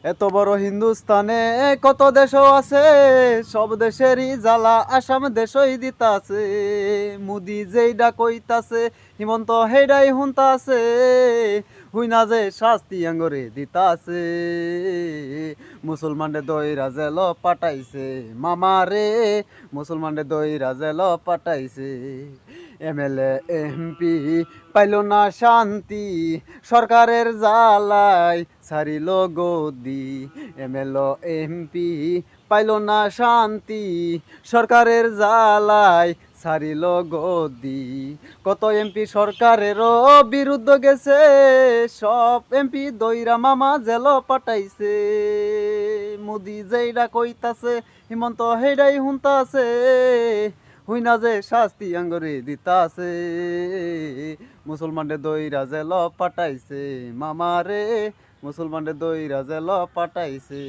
এত বড় হিন্দুস্তানে কত দেশও আছে, সব দেশেরই জ্বালা আসাম দেশই দিতাছে। মুদি যেইডা কইতাছে হিমন্ত হেডাই হুনতাছে, হুইনা যে শাস্তি আঙ্গরে দিতাছে। মুসলমানরে দইরা জেল পাঠাইছে মামারে, মুসলমানরে দইরা জেল পাঠাইছে। এমএলএ এমপি পাইল না শান্তি, সরকারের জ্বালায় ছাড়িল গদি। এমএলএ এমপি পাইল না শান্তি, সরকারের জ্বালায় ছাড়িল গদি। কত এমপি সরকারেরও বিরুদ্ধ গেছে, সব এমপি দইরা মামা জেল পাঠাইছে। মোদি যেইডা কইতাছে হিমন্ত হেডাই হুনতাছে, হুইনা যে শাস্তি আঙ্গরে দিতাছে। মুসলমানরে দইরা জেল পাঠাইছে মামারে, মুসলমানরে দইরা জেল পাঠাইছে।